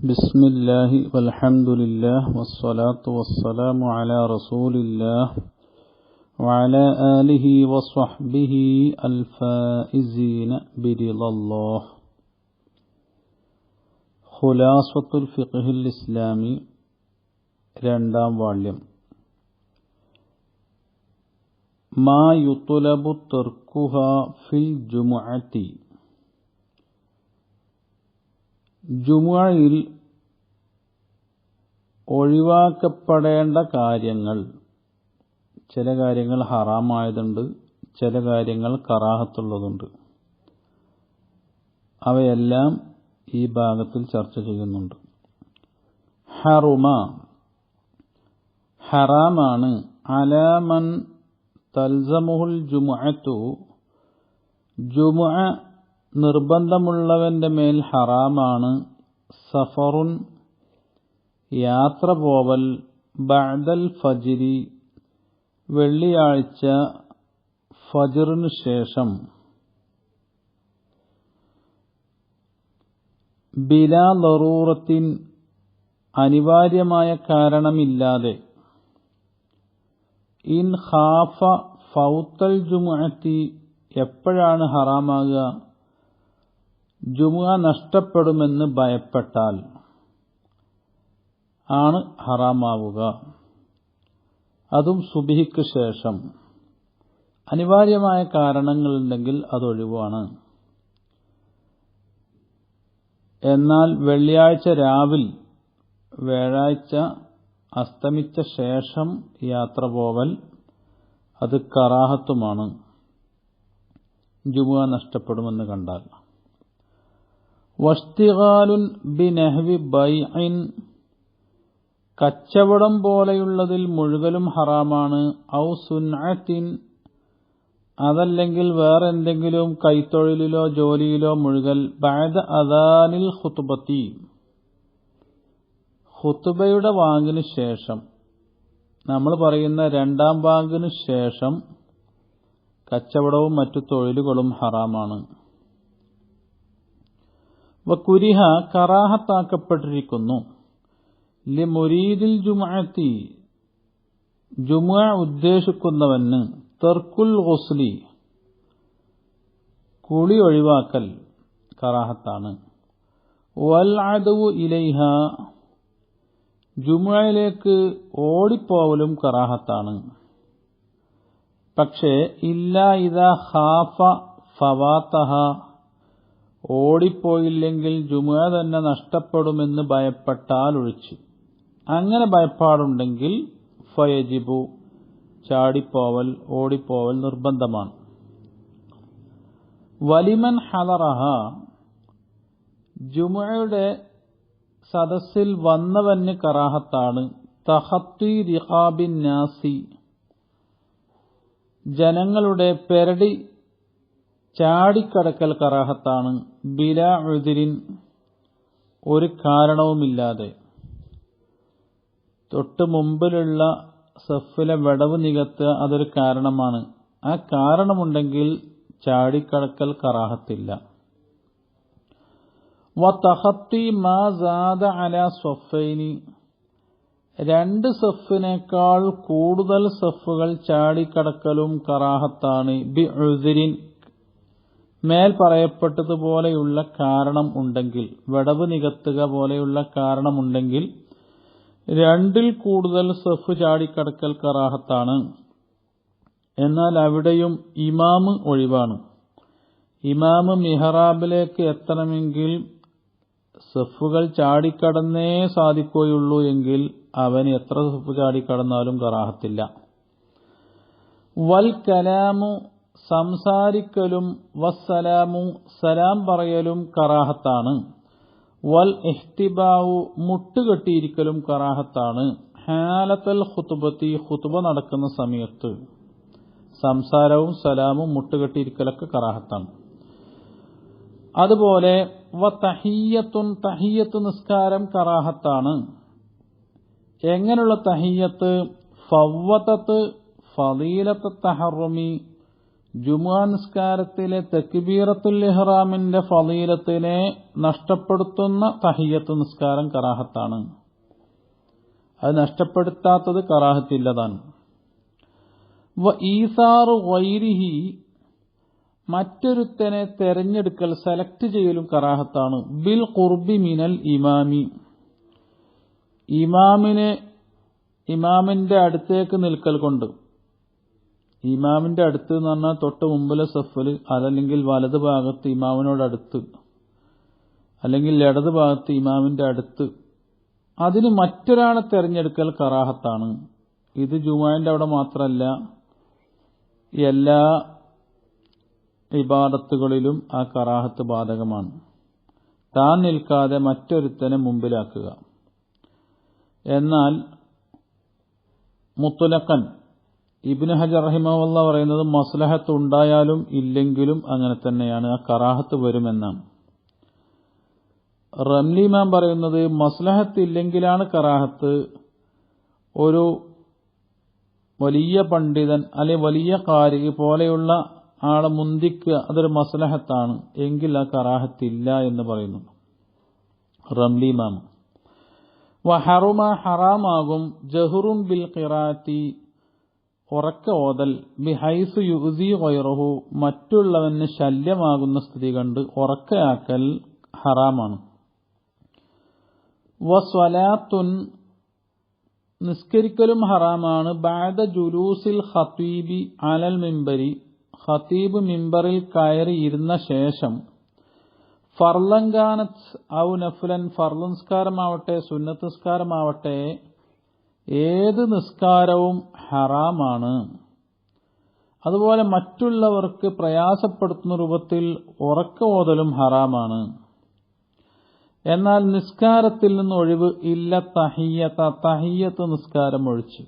بسم الله والحمد لله والصلاة والسلام على رسول الله وعلى آله وصحبه الفائزين برضا الله. خلاصة الفقه الإسلامي രണ്ടാം വാള്യം. ما يطلب تركها في الجمعة. ജുമുഅയിൽ ഒഴിവാക്കപ്പെടേണ്ട കാര്യങ്ങൾ, ചില കാര്യങ്ങൾ ഹറാമായതുണ്ട്, ചില കാര്യങ്ങൾ കറാഹത്തുള്ളതുണ്ട്. അവയെല്ലാം ഈ ഭാഗത്തിൽ ചർച്ച ചെയ്യുന്നുണ്ട്. ഹറുമ, ഹറാമാണ്. അലാമൻ തൽസമുൽ ജുമുഅത്തു, ജുമുഅ നിർബന്ധമുള്ളവന്റെ മേൽ ഹറാമാണ്. സഫറുൻ, യാത്ര പോവൽ. ബഅദൽ ഫജ്രി, വെള്ളിയാഴ്ച ഫജ്റിനു ശേഷം. ബിലാ ദറൂറത്തിൻ, അനിവാര്യമായ കാരണമില്ലാതെ. ഇൻ ഖാഫ ഫൗത്തൽ ജുമുഅത്തി, എപ്പോഴാണ് ഹറാമാകുക? ജുമുഅ നഷ്ടപ്പെടുമെന്ന് ഭയപ്പെട്ടാൽ ആണ് ഹറാമാവുക. അതും സുബ്ഹിക്ക് ശേഷം. അനിവാര്യമായ കാരണങ്ങളുണ്ടെങ്കിൽ അതൊഴിവാണ്. എന്നാൽ വെള്ളിയാഴ്ച രാവിൽ, വ്യാഴാഴ്ച അസ്തമിച്ച ശേഷം യാത്ര പോവൽ അത് കറാഹത്തുമാണ്, ജുമുഅ നഷ്ടപ്പെടുമെന്ന് കണ്ടാൽ. വഷ്തിഗാലുൻ ബിനഹ്വി ബൈഇൻ, കച്ചവടം പോലെയുള്ളതിൽ മുഴുകലും ഹറാമാണ്. ഔ സുൻഅത്തിൻ, അതല്ലെങ്കിൽ വേറെന്തെങ്കിലും കൈത്തൊഴിലിലോ ജോലിയിലോ മുഴുകൽ. ബഅദ അദാനിൽ ഖുത്ബത്തി, ഖുത്ബയുടെ വാങ്ങിന് ശേഷം, നമ്മൾ പറയുന്ന രണ്ടാം വാങ്ങിന് ശേഷം കച്ചവടവും മറ്റു തൊഴിലുകളും ഹറാമാണ്. വകുരിഹ, കറാഹത്താക്കപ്പെട്ടിരിക്കുന്നു. ലിമുരീദിൽ ജുമുഅത്തി, ജുമുഅ ഉദ്ദേശിക്കുന്നവന്. തർക്കുൽ ഗുസ്ലി, കുളി ഒഴിവാക്കൽ കറാഹത്താണ്. വൽ അദവു ഇലൈഹ, ജുമുഅയിലേക്ക് ഓടിപ്പോവലും കറാഹത്താണ്. പക്ഷേ ഇല്ലാ ഇദാ ഖാഫ ഫവാതഹ, ഓടിപ്പോയില്ലെങ്കിൽ ജുമുഅ തന്നെ നഷ്ടപ്പെടുമെന്ന് ഭയപ്പെട്ടാൽ ഒഴിച്ച്. അങ്ങനെ ഭയപ്പാടുണ്ടെങ്കിൽ ഫയജിബു, ചാടിപ്പോവൽ, ഓടിപ്പോവൽ നിർബന്ധമാണ്. വലിമൻ ഹദറഹ, ജുമുഅയുടെ സദസ്സിൽ വന്നവന് കറാഹത്താണ്. തഖത്തി റിഖാബിൻ നാസി, ജനങ്ങളുടെ പെരടി ചാടിക്കടക്കൽ കറാഹത്താണ്. ബിലാ ഉദ്രിൻ, ഒരു കാരണവുമില്ലാതെ. തൊട്ട് മുമ്പിലുള്ള സഫിലെ വിടവ് നികത്തുക അതൊരു കാരണമാണ്. ആ കാരണമുണ്ടെങ്കിൽ ചാടിക്കടക്കൽ കറാഹത്തില്ല. വതഖത്തി മാ സാദ അലാ സഫൈനി, രണ്ട് സഫിനേക്കാൾ കൂടുതൽ സഫുകൾ ചാടിക്കടക്കലും കറാഹത്താണ്. ബി ഉദ്രിൻ, മേൽ പറയപ്പെട്ടതുപോലെയുള്ള കാരണം ഉണ്ടെങ്കിൽ, വിടവ് നികത്തുക പോലെയുള്ള കാരണമുണ്ടെങ്കിൽ രണ്ടിൽ കൂടുതൽ സഫ് ചാടിക്കടക്കൽ കറാഹത്താണ്. എന്നാൽ അവിടെയും ഇമാമ് ഒഴിവാണ്. ഇമാമ് മിഹ്റാബിലേക്ക് എത്തണമെങ്കിൽ സഫുകൾ ചാടിക്കടന്നേ സാധിക്കുകയുള്ളൂ എങ്കിൽ അവന് എത്ര സഫ് ചാടിക്കടന്നാലും കറാഹത്തില്ല. വൽ കലാമു, സംസാരിക്കലും. വസ്സലാമു, സലാം പറയലും കറാഹത്താണ്. വൽ ഇഹ്തിബാഉ, മുട്ടുകെട്ടിയിരിക്കലും കറാഹത്താണ്. ഹാലത്തൽ ഖുത്ബത്തി, ഖുത്ബ നടക്കുന്ന സമയത്ത് സംസാരവും സലാമും മുട്ടുകെട്ടിയിരിക്കലൊക്കെ കറാഹത്താണ്. അതുപോലെ വതഹിയ്യത്തുൻ, തഹിയ്യത്ത് നിസ്കാരം കറാഹത്താണ്. എങ്ങനെയുള്ള തഹിയ്യത്ത്? ഫവ്വതത്ത് ഫളീലത്ത് തഹറുമി, ജുമുഅ നിസ്കാരത്തിലെ തക്ബീറത്തുൽ ഇഹ്റാമിന്റെ ഫളീലത്തിനെ നഷ്ടപ്പെടുത്തുന്ന തഹിയ്യത്ത് നിസ്കാരം കറാഹത്താണ്. അത് നഷ്ടപ്പെടുത്താത്തത് കറാഹത്തില്ലതാണ്. വ ഈസാറു ഗൈരിഹി, മറ്റൊരുത്തനെ തെരഞ്ഞെടുക്കൽ സെലക്ട് ചെയ്യലും കറാഹത്താണ്. ബിൽ ഖുർബി മിനൽ ഇമാമി, ഇമാമിന്റെ അടുത്തേക്ക് നിൽക്കൽ കൊണ്ട്. ഇമാമിന്റെ അടുത്ത് എന്ന് പറഞ്ഞാൽ തൊട്ട് മുമ്പിലെ സഫിൽ, അതല്ലെങ്കിൽ വലത് ഭാഗത്ത് ഇമാമിനോടടുത്ത്, അല്ലെങ്കിൽ ഇടത് ഭാഗത്ത് ഇമാമിന്റെ അടുത്ത്, അതിന് മറ്റൊരാളെ തെരഞ്ഞെടുക്കൽ കറാഹത്താണ്. ഇത് ജുമുഅന്റെ അവിടെ മാത്രമല്ല, എല്ലാ ഇബാദത്തുകളിലും ആ കറാഹത്ത് ബാധകമാണ്. താൻ നിൽക്കാതെ മറ്റൊരുത്തനെ മുമ്പിലാക്കുക. എന്നാൽ മുത്ലഖൻ ഇബ്നു ഹജർ റഹിമഹുല്ലാഹ് പറയുന്നത് മസ്ലഹത്ത് ഉണ്ടായാലും ഇല്ലെങ്കിലും അങ്ങനെ തന്നെയാണ്, ആ കറാഹത്ത് വരുമെന്നാണ്. റംലി ഇമാം പറയുന്നത് മസ്ലഹത്ത് ഇല്ലെങ്കിലാണ് കറാഹത്ത്. ഒരു വലിയ പണ്ഡിതൻ അല്ലെങ്കിൽ വലിയ ഖാരി പോലെയുള്ള ആളെ മുന്തിക്കുക, അതൊരു മസ്ലഹത്താണ് എങ്കിൽ ആ കറാഹത്തില്ല എന്ന് പറയുന്നു റംലി ഇമാം. വഹറുമ, ഹറാമാകും, ജഹറും ബിൽ ഖിറാഅത്തി, ഉറക്ക ഓതൽ, ബിഹൈസു യുസി ഗൈറഹു, മറ്റുള്ളവന് ശല്യമാകുന്ന സ്ഥിതി കണ്ട് ഉറക്കയാക്കൽ ഹറാമാണ്. വസ്വലാത്തുൻ, നിസ്കരിക്കലും ഹറാമാണ്. ബഅദ ജുലൂസിൽ ഖതീബി അലൽ മിമ്പരി, ഖതീബ് മിമ്പറിൽ കയറി ഇരുന്ന ശേഷം, ഫർളൻ കാനത് ഔ നഫ്ലൻ, ഫർള് നിസ്കാരമാവട്ടെ സുന്നത്ത് നിസ്കാരമാവട്ടെ ഏത് നിസ്കാരവും ഹറാമാണ്. അതുപോലെ മറ്റുള്ളവർക്ക് പ്രയാസപ്പെടുത്തുന്ന രൂപത്തിൽ ഉറക്ക ഓതലും ഹറാമാണ്. എന്നാൽ നിസ്കാരത്തിൽ നിന്ന് ഒഴിവ് ഇല്ല തഹിയ്യത്ത് നിസ്കാരം ഒഴിച്ച്.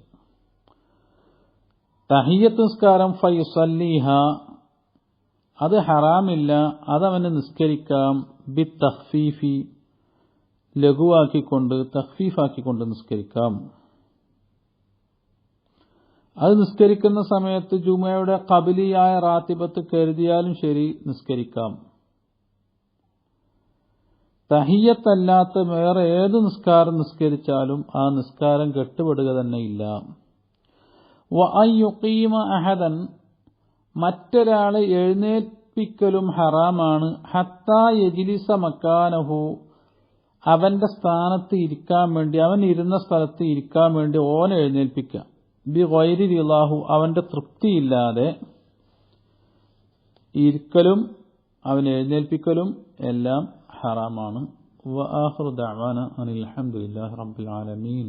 തഹിയ്യത്ത് നിസ്കാരം ഫയുസല്ലിഹ, അത് ഹറാമില്ല, അതവന് നിസ്കരിക്കാം. ബി തഖ്ഫീഫി, ലഘുവാക്കിക്കൊണ്ട് തഖ്ഫീഫാക്കിക്കൊണ്ട് നിസ്കരിക്കാം. അത് നിസ്കരിക്കുന്ന സമയത്ത് ജുമുഅയുടെ ഖബലിയായ റാത്തിബത്ത് കരുതിയാലും ശരി നിസ്കരിക്കാം. തഹിയ്യത്തല്ലാത്ത വേറെ ഏത് നിസ്കാരം നിസ്കരിച്ചാലും ആ നിസ്കാരം കെട്ടുപെടുക തന്നെയില്ല. വഅൻ യുഖീമ അഹദൻ, മറ്റൊരാളെ എഴുന്നേൽപ്പിക്കലും ഹറാമാണ്. ഹത്താ യജ്ലിസ മക്കാനഹു, അവന്റെ സ്ഥാനത്ത് ഇരിക്കാൻ വേണ്ടി, അവൻ ഇരുന്ന സ്ഥലത്ത് ഇരിക്കാൻ വേണ്ടി ഓനെ എഴുന്നേൽപ്പിക്കുക. ബി ഗൈരി റിളാഹു, അവന്റെ തൃപ്തിയില്ലാതെ ഇരിക്കലും അവനെ എഴുന്നേൽപ്പിക്കലും എല്ലാം ഹറാമാണ്. വആഖിറു ദഅവാന അനിൽ ഹംദുലില്ലാഹി റബ്ബിൽ ആലമീൻ.